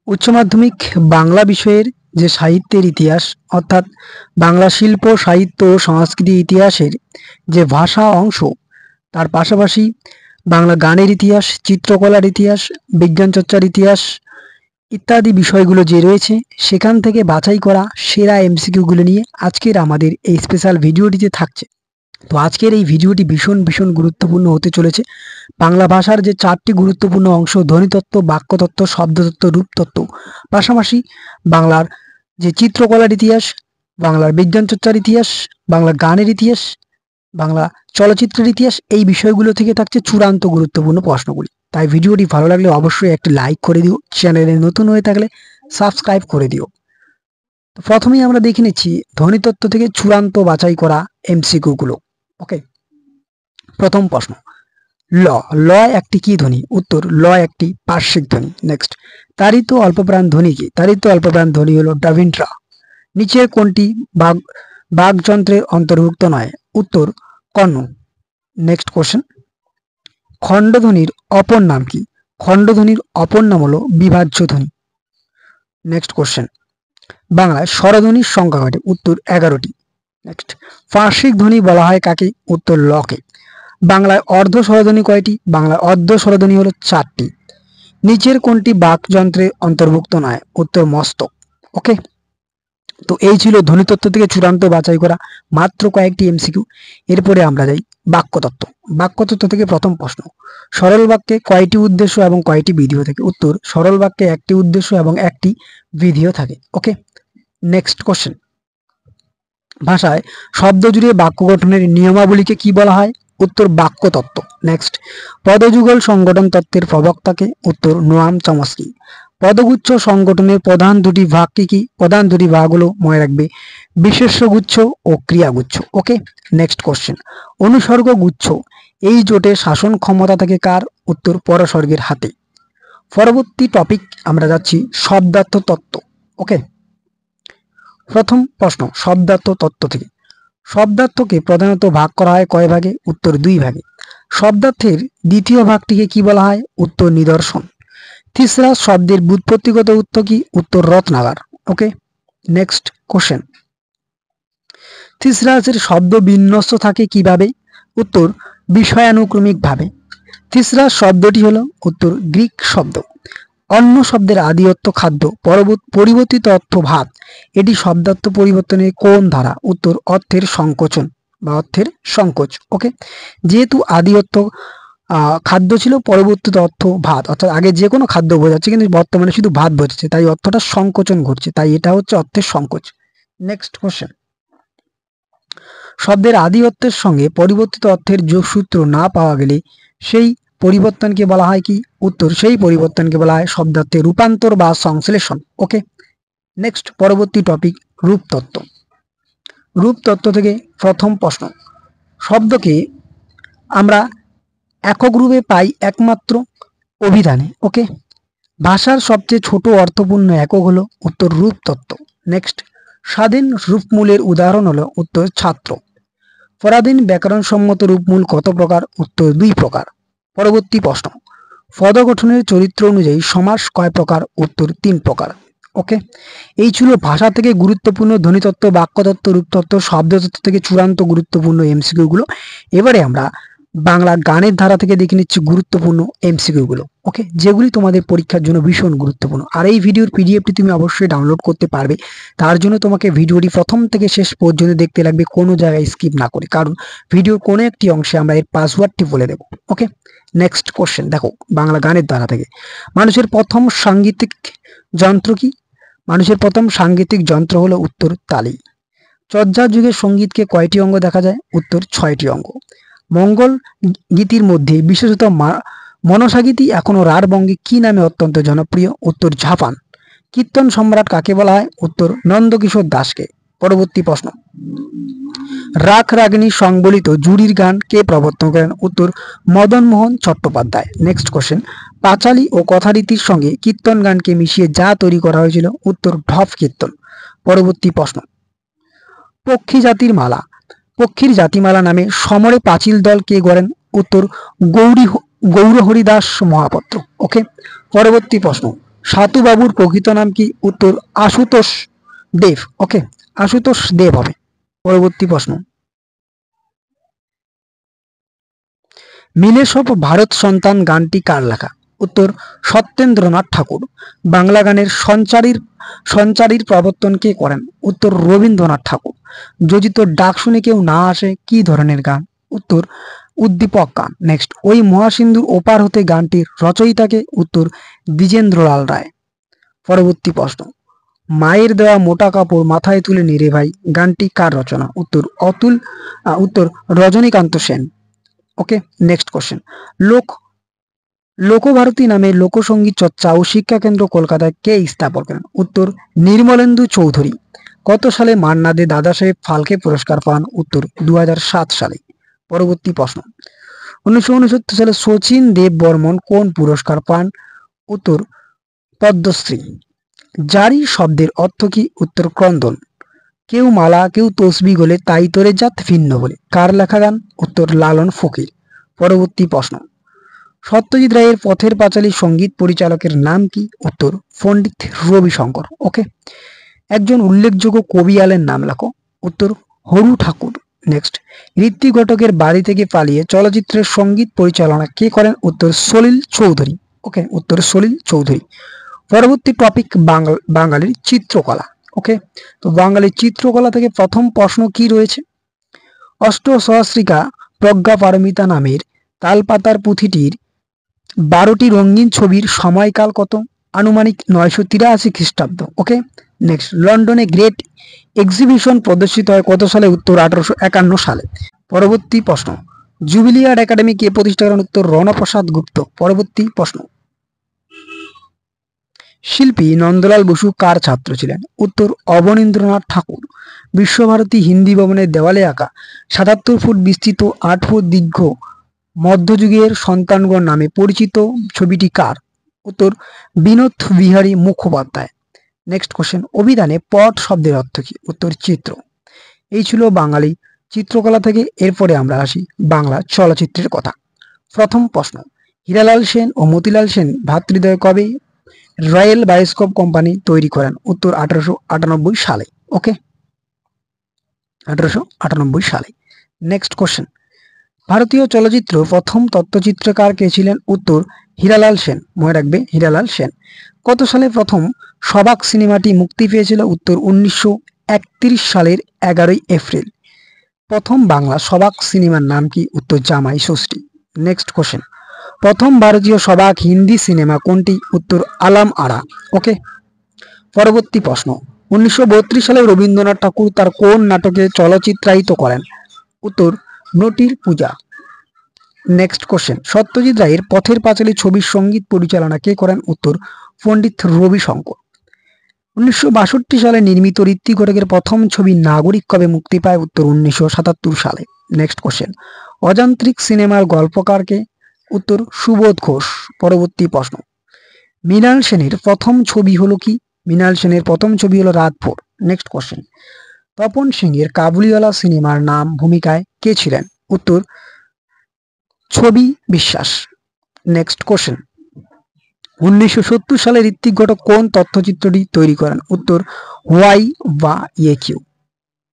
উচ্চ মাধ্যমিক বাংলা বিষয়ের যে সাহিত্যের ইতিহাস অর্থাৎ বাংলা শিল্প সাহিত্য ও সংস্কৃতি ইতিহাসের যে ভাষা অংশ, তার পাশাপাশি বাংলা গানের ইতিহাস, চিত্রকলার ইতিহাস, বিজ্ঞান চর্চার ইতিহাস ইত্যাদি বিষয়গুলো যে রয়েছে সেখান থেকে বাছাই করা সেরা এমসিকিউগুলো নিয়ে আজকের আমাদের এই স্পেশাল ভিডিওটিতে থাকছে। তো আজকের এই ভিডিওটি ভীষণ গুরুত্বপূর্ণ হতে চলেছে। বাংলা ভাষার যে 4টি গুরুত্বপূর্ণ অংশ ধ্বনিতত্ত্ব, বাক্যতত্ত্ব, শব্দতত্ত্ব, রূপতত্ত্ব, পাশাপাশি বাংলার যে চিত্রকলার ইতিহাস, বাংলার বিজ্ঞান চর্চার ইতিহাস, বাংলা গানের ইতিহাস, বাংলা চলচ্চিত্রের ইতিহাস, এই বিষয়গুলো থেকে থাকছে চূড়ান্ত গুরুত্বপূর্ণ প্রশ্নগুলি। তাই ভিডিওটি ভালো লাগলে অবশ্যই একটি লাইক করে দিও, চ্যানেলে নতুন হয়ে থাকলে সাবস্ক্রাইব করে দিও। তো প্রথমেই আমরা দেখে নিচ্ছি ধ্বনিতত্ত্ব থেকে চূড়ান্ত বাছাই করা এমসিকিউ গুলো। ওকে, প্রথম প্রশ্ন, ল ল একটি কি ধ্বনি? উত্তর, ল একটি পার্শ্বিক ধ্বনি। নেক্সট, তারিত অল্পপ্রাণ ধ্বনি কি? তারিত অল্পপ্রাণ ধ্বনি হলো ডাভিন্ট্রা। নিচের কোনটি বাগযন্ত্রের অন্তর্ভুক্ত নয়? উত্তর, কর্ণ। নেক্সট কোশ্চেন, খণ্ডধ্বনির অপর নাম কি? খণ্ডধ্বনির অপর নাম হলো বিভাজ্য ধ্বনি। নেক্সট কোশ্চেন, বাংলায় স্বরধ্বনির সংখ্যা কয়টি? উত্তর, 11টি। নেক্সট, পার্শ্বিক ধ্বনি বলা হয় কাকে? উত্তর, লকে। বাংলায় অর্ধ স্বরধ্বনি কয়টি? বাংলায় অর্ধ স্বরধ্বনি হলো 4টি। নিচের কোনটি বাকযন্ত্রের অন্তর্ভুক্ত নয়? উত্তর, মস্তক। ওকে, তো এই ছিল ধ্বনিতত্ত্ব থেকে চূড়ান্ত বাছাই করা মাত্র কয়েকটি এমসিকিউ। এরপরে আমরা যাই বাক্যতত্ত্ব। বাক্যতত্ত্ব থেকে প্রথম প্রশ্ন, সরল বাক্যে কয়টি উদ্দেশ্য এবং কয়টি বিধিও থাকে? উত্তর, সরল বাক্যে একটি উদ্দেশ্য এবং একটি বিধিও থাকে। ওকে, নেক্সট কোশ্চেন, ভাষায় শব্দ জুড়ে বাক্য গঠনের নিয়মাবলীকে কি বলা হয়? উত্তর, বাক্যতত্ত্ব। নেক্সট, পদযুগল সংগঠন তত্ত্বের প্রবক্তাকে? উত্তর, নোয়াম চমস্কি। পদগুচ্ছ সংগঠনের প্রধান দুটি ভাগ কি কি? প্রধান দুটি ভাগ হলো, মনে রাখবে, বিশেষ্যগুচ্ছ ও ক্রিয়াগুচ্ছ। ওকে, নেক্সট কোশ্চেন, অনুসর্গ গুচ্ছ এই জোটে শাসন ক্ষমতা থাকে কার? উত্তর, পরসর্গের হাতে। পরবর্তী টপিক আমরা যাচ্ছি শব্দার্থ তত্ত্ব। ওকে, প্রথম প্রশ্ন শব্দার্থ তত্ত্ব থেকে, শব্দার্থকে প্রধানত ভাগ করা হয় কয় ভাগে? উত্তর, 2 ভাগে। শব্দার্থের দ্বিতীয় ভাগটিকে কি বলা হয়? উত্তর, নিদর্শন। তিসরা শব্দের ব্যুৎপত্তিগত উৎস কি? উত্তর, রত্নাগার। ওকে, নেক্সট কোশ্চেন, তিসরাজের শব্দ বিন্যস্ত থাকে কিভাবে? উত্তর, বিষয়ানুক্রমিক ভাবে। তিসরা শব্দটি হলো উত্তর, গ্রিক শব্দ। অন্য শব্দের আদি অর্থ খাদ্য, পরিবর্তিত অর্থ ভাত। এটি শব্দার্থ পরিবর্তনের কোন ধারা? উত্তর, অর্থের সংকোচন বা অর্থের সংকোচ। ওকে, যেহেতু আদি অর্থ খাদ্য ছিল, পরবর্তীত অর্থ ভাত, অর্থাৎ আগে যে কোনো খাদ্য বোঝাচ্ছে কিন্তু বর্তমানে শুধু ভাত বোঝাচ্ছে, তাই অর্থটা সংকোচন ঘটছে, তাই এটা হচ্ছে অর্থের সংকোচ। নেক্সট কোশ্চেন, শব্দের আদি অর্থের সঙ্গে পরিবর্তিত অর্থের যোগসূত্র না পাওয়া গেলে সেই পরিবর্তনকে বলা হয় কি? উত্তর, সেই পরিবর্তনকে বলা হয় শব্দার্থে রূপান্তর বা সংশ্লেষণ। ওকে, নেক্সট পরবর্তী টপিক রূপতত্ত্ব। রূপতত্ত্ব থেকে প্রথম প্রশ্ন, শব্দকে আমরা একক রূপে পাই একমাত্র অভিধানে। ওকে, ভাষার সবচেয়ে ছোট অর্থপূর্ণ একক হলো? উত্তর, রূপতত্ত্ব। নেক্সট, স্বাধীন রূপমূলের উদাহরণ হলো? উত্তর, ছাত্র। পরাধীন ব্যাকরণসম্মত রূপমূল কত প্রকার? উত্তর, 2 প্রকার। পরবর্তী প্রশ্ন, পদ গঠনের চরিত্র অনুযায়ী সমাস কয় প্রকার? উত্তর, 3 প্রকার। ওকে, এই ছিল ভাষা থেকে গুরুত্বপূর্ণ ধ্বনিতত্ত্ব, বাক্যতত্ত্ব, রূপতত্ত্ব, শব্দতত্ত্ব থেকে চূড়ান্ত গুরুত্বপূর্ণ এমসিকিউ গুলো। এবারে আমরা বাংলা গানের ধারা থেকে দেখে নিচ্ছি গুরুত্বপূর্ণ এমসিকিউ গুলো। ওকে, যেগুলি তোমাদের পরীক্ষার জন্য ভীষণ গুরুত্বপূর্ণ। আর এই ভিডিওর পিডিএফটি তুমি অবশ্যই ডাউনলোড করতে পারবে। তার জন্য তোমাকে ভিডিওটি প্রথম থেকে শেষ পর্যন্ত দেখতে লাগবে, কোনো জায়গায় স্কিপ না করে, কারণ ভিডিওর কোনো একটি অংশে আমরা এর পাসওয়ার্ডটি বলে দেব। ওকে, নেক্সট কোশ্চেন দেখো, বাংলা গানের ধারা থেকে, মানুষের প্রথম সাংগীতিক যন্ত্র কি? মানুষের প্রথম সাংগীতিক যন্ত্র হলো? উত্তর, তালি। চর্যার যুগে সঙ্গীতকে কয়টি অঙ্গ দেখা যায়? উত্তর, 6টি অঙ্গ। মঙ্গল গীতির মধ্যে বিশেষত মনসা গীতি এখনো রাঢ়বঙ্গে কি নামে অত্যন্ত জনপ্রিয়? উত্তর, ঝাপান। কীর্তন সম্রাট কাকে বলা হয়? উত্তর, নন্দকিশোর দাসকে। পরবর্তী প্রশ্ন, রাখ রাগিনী সংবলিত জুড়ির গান কে প্রবর্তন করেন? উত্তর, মদন মোহন চট্টোপাধ্যায়। নেক্সট কোশ্চেন, পাঁচালী ও কথারীতির সঙ্গে কীর্তন গানকে মিশিয়ে যা তৈরি করা হয়েছিল? উত্তর, ঢপ কীর্তন। পরবর্তী প্রশ্ন, পক্ষী জাতির মালা, পক্ষীর জাতিমালা নামে সমরে পাঁচিল দল কে গড়েন? উত্তর, গৌরহরিদাস মহাপাত্র। ওকে, পরবর্তী প্রশ্ন, সাতুবাবুর প্রকৃত নাম কি? উত্তর আশুতোষ দেব। ওকে, আশুতোষ দেব হবে। পরবর্তী প্রশ্ন, মিলে সব ভারত সন্তান গানটি কার লেখা? উত্তর সত্যেন্দ্রনাথ ঠাকুর। বাংলা গানের সঞ্চারীর প্রবর্তন কে করেন? উত্তর রবীন্দ্রনাথ ঠাকুর। যদি তোর ডাক শুনে কেউ না আসে কি ধরনের গান? উত্তর উদ্দীপক গান। নেক্সট, ওই মহাসিন্ধুর ওপার হতে গানটির রচয়িতাকে? উত্তর দ্বিজেন্দ্রলাল রায়। পরবর্তী প্রশ্ন, মায়ের দেওয়া মোটা কাপড় মাথায় তুলে নিরে ভাই গানটি কার রচনা? উত্তর রজনীকান্ত সেন। ওকে, নেক্সট কোশ্চেন, লোকভারতী নামে লোকসঙ্গীত চর্চা ও শিক্ষা কেন্দ্র কলকাতায় কে স্থাপন করেন? উত্তর নির্মলেন্দু চৌধুরী। কত সালে মান্না দে দাদাসাহেব ফালকে পুরস্কার পান? উত্তর 2007 সালে। পরবর্তী প্রশ্ন, 1969 সালে শচীন দেব বর্মন কোন পুরস্কার পান? উত্তর পদ্মশ্রী। জারি শব্দের অর্থ কি? উত্তর ক্রন্দন। কেউ মালা কেউ তসবি গোলে তাই তোরে জাত ভিন্ন বলে কার লেখা গান? উত্তর লালন ফকির। পরবর্তী প্রশ্ন, সত্যজিৎ রায়ের পথের পাঁচালী সঙ্গীত পরিচালকের নাম কি? উত্তর পণ্ডিত রবিশঙ্কর। ওকে, একজন উল্লেখযোগ্য কবি আলের নাম লেখো। উত্তর হরু ঠাকুর। নেক্সট, ঋত্বিক ঘটকের বাড়ি থেকে পালিয়ে চলচ্চিত্রের সঙ্গীত পরিচালনা কে করেন? উত্তর সলিল চৌধুরী। ওকে, উত্তর সলিল চৌধুরী। পরবর্তী টপিক, বাঙালির চিত্রকলা। ওকে, তো বাঙালির চিত্রকলা থেকে প্রথম প্রশ্ন কি রয়েছে? অষ্টসহস্রিকা প্রজ্ঞা পারমিতা নামের তালপাতার পুঁথিটির 12টি রঙিন ছবির সময়কাল কত? আনুমানিক 983 খ্রিস্টাব্দ। ওকে, নেক্সট, লন্ডনে গ্রেট এক্সিবিশন প্রদর্শিত হয় কত সালে? উত্তর 1851 সালে। পরবর্তী প্রশ্ন, জুবিলিয়ার্ড একাডেমি কে প্রতিষ্ঠা করেন? উত্তর রণপ্রসাদ গুপ্ত। পরবর্তী প্রশ্ন, শিল্পী নন্দলাল বসু কার ছাত্র ছিলেন? উত্তর অবনীন্দ্রনাথ ঠাকুর। বিশ্বভারতী হিন্দি ভবনের দেওয়ালে আঁকা 77 ফুট বিস্তৃত 8 ফুট দীর্ঘ মধ্যযুগের সন্তানগণ নামে পরিচিত ছবিটি কার? উত্তর বিনোদ বিহারী মুখোপাধ্যায়। নেক্সট কোশ্চেন, অভিধানে পট শব্দের অর্থ কি? উত্তর চিত্র। এই ছিল বাঙালি চিত্রকলা থেকে। এরপরে আমরা আসি বাংলা চলচ্চিত্রের কথা। প্রথম প্রশ্ন, হীরালাল সেন ও মতিলাল সেন ভ্রাতৃদ্বয় কবে রয়্যাল বায়োস্কোপ কোম্পানি তৈরি করেন? উত্তর 1898 সালে। ওকে, 1898 সালে। নেক্সট কোশ্চেন, ভারতীয় চলচ্চিত্র প্রথম তথ্যচিত্রকার কে ছিলেন? উত্তর হীরালাল সেন। মনে রাখবে, হীরালাল সেন। কত সালে প্রথম সবাক সিনেমাটি মুক্তি পেয়েছিল? উত্তর 1931 সালের 11 এপ্রিল। প্রথম বাংলা সবাক সিনেমার নাম কি? উত্তর জামাই ষষ্ঠী। নেক্সট কোশ্চেন, প্রথম ভারতীয় সবাক হিন্দি সিনেমা কোনটি? উত্তর আলাম আরা। ওকে, পরবর্তী প্রশ্ন, 1932 সালে রবীন্দ্রনাথ ঠাকুর তার কোন নাটকে চলচ্চিত্রায়িত করেন? উত্তর নটির পূজা। নেক্সট কোশ্চেন, সত্যজিৎ রায়ের পথের পাঁচালী ছবির সঙ্গীত পরিচালনা কে করেন? উত্তর পণ্ডিত রবিশঙ্কর। 1962 সালে নির্মিত ঋত্বিক ঘটকের প্রথম ছবি নাগরিক কবে মুক্তি পায়? উত্তর 1977 সালে। নেক্সট কোশ্চেন, অযান্ত্রিক সিনেমার গল্পকার কে? উত্তর সুবোধ ঘোষ। পরবর্তী প্রশ্ন, মৃণাল সেনের প্রথম ছবি হলো কি? মৃণাল সেনের প্রথম ছবি হলো রাতভর। নেক্সট কোশ্চেন, তপন সিংহের কাবুলিওয়ালা সিনেমার নাম ভূমিকায় কে ছিলেন? উত্তর ছবি বিশ্বাস। নেক্সট কোশ্চেন, 1970 সালে ঋত্বিক ঘটক কোন তথ্যচিত্রটি তৈরি করেন? উত্তর হোয়াই বা ইয়ে কিউ।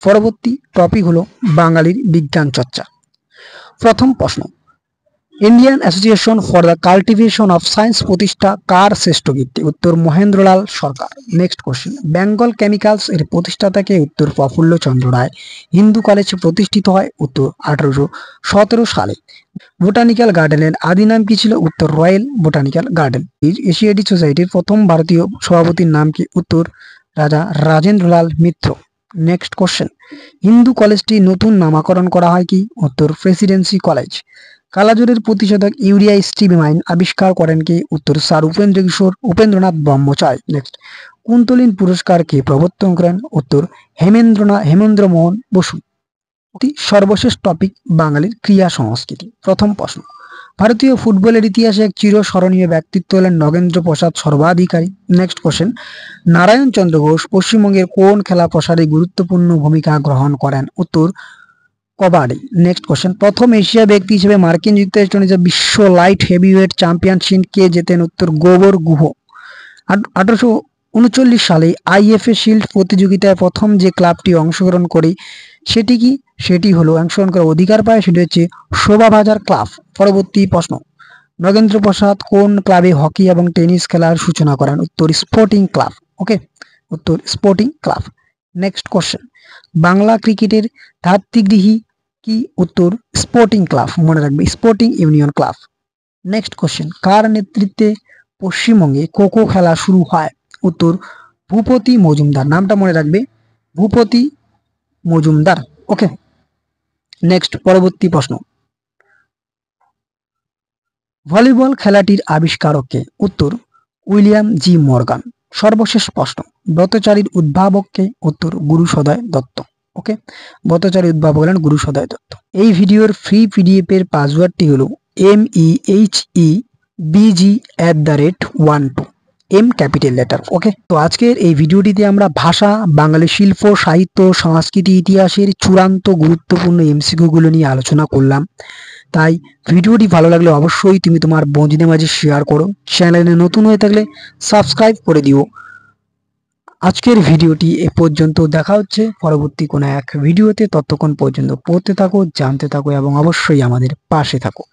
পরবর্তী টপিক হলো বাঙালির বিজ্ঞান চর্চা। প্রথম প্রশ্ন, Indian association for the cultivation of science প্রতিষ্ঠা কার শ্রেষ্ঠ কীর্তি? উত্তর মহেন্দ্রলাল সরকার। নেক্সট কোশ্চেন, বেঙ্গল কেমিক্যালস এর প্রতিষ্ঠাতাকে? উত্তর প্রফুল্ল চন্দ্র রায়। হিন্দু কলেজ প্রতিষ্ঠিত হয়? উত্তর 1817 সালে। বোটানিক্যাল গার্ডেনের আদি নাম কি ছিল? উত্তর রয়্যাল বোটানিক্যাল গার্ডেন। এশিয়াটিক সোসাইটির প্রথম ভারতীয় সভাপতির নাম কি? উত্তর রাজা রাজেন্দ্রলাল মিত্র। নেক্সট কোশ্চেন, হিন্দু কলেজটি নতুন নামকরণ করা হয় কি? উত্তর প্রেসিডেন্সি কলেজ। কালাজ্বরের প্রতিষেধক ইউরিয়া স্ট্রিবিমাইন আবিষ্কার করেন কে? উত্তর স্যার উপেন্দ্রনাথ ব্রহ্মচারী। নেক্সট, কুন্তলিন পুরস্কার কে প্রবর্তন করেন? উত্তর হেমেন্দ্র মোহন বসু। সর্বশেষ টপিক, বাঙালির ক্রীড়া সংস্কৃতি। প্রথম প্রশ্ন, ভারতীয় ফুটবলের ইতিহাসে এক চিরস্মরণীয় ব্যক্তিত্ব হলেন নগেন্দ্র প্রসাদ সর্বাধিকারী। নেক্সট কোশ্চেন, নারায়ণ চন্দ্র ঘোষ পশ্চিমবঙ্গের কোন খেলা প্রসারে গুরুত্বপূর্ণ ভূমিকা গ্রহণ করেন? উত্তর কবাডি। নেক্সট কোশ্চেন, প্রথম এশিয়া ব্যক্তি হিসেবে মার্কিন যুক্তরাষ্ট্র বিশ্ব লাইট হেভিওয়েট চ্যাম্পিয়নশিপ কে জেতেন? উত্তর গোবর গুহ। 1839 সালে আইএফএ শিল্ড প্রতিযোগিতায় প্রথম যে ক্লাবটি অংশগ্রহণ করে সেটি হলো অংশগ্রহণ করার অধিকার পায়, সেটি হচ্ছে শোভাবাজার ক্লাব। পরবর্তী প্রশ্ন, নগেন্দ্র প্রসাদ কোন ক্লাবে হকি এবং টেনিস খেলার সূচনা করেন? উত্তর স্পোর্টিং ক্লাব। ওকে, উত্তর sporting club. Next question, Bangla ক্রিকেটের ধাত্রীগৃহী কি? উত্তর স্পোর্টিং ক্লাব, মনে রাখবে sporting union club. Next question, কার নেতৃত্বে পশ্চিমবঙ্গে খো খেলা শুরু হয়? উত্তর ভূপতি মজুমদার, নামটা মনে রাখবে, ভূপতি মজুমদার। ওকে, নেক্সট পরবর্তী প্রশ্ন, ভলিবল খেলাটির আবিষ্কারক কে? উত্তর উইলিয়াম জি মর্গান। সর্বশেষ প্রশ্ন, ব্রতচারীর উদ্ভাবক কে? উত্তর গুরু সদয় দত্ত। ওকে, ব্রতচারীর উদ্ভাবক হলেন গুরু সদয় দত্ত। এই ভিডিওর ফ্রি পিডিএফ এর পাসওয়ার্ডটি হলো MEHEBG@12 এম ক্যাপিটাল লেটার। ওকে, তো আজকের এই ভিডিওটিতে আমরা ভাষা, বাঙালি শিল্প, সাহিত্য, সংস্কৃতি, ইতিহাসের চূড়ান্ত গুরুত্বপূর্ণ এমসিকিউ গুলো নিয়ে আলোচনা করলাম। তাই ভিডিওটি ভালো লাগলে অবশ্যই তুমি তোমার বন্ধুদের মাঝে শেয়ার করো। চ্যানেলে নতুন হয়ে থাকলে সাবস্ক্রাইব করে দিও। আজকের ভিডিওটি এ পর্যন্ত, দেখা হচ্ছে পরবর্তী কোনো এক ভিডিওতে। ততক্ষণ পর্যন্ত পড়তে থাকো, জানতে থাকো এবং অবশ্যই আমাদের পাশে থাকো।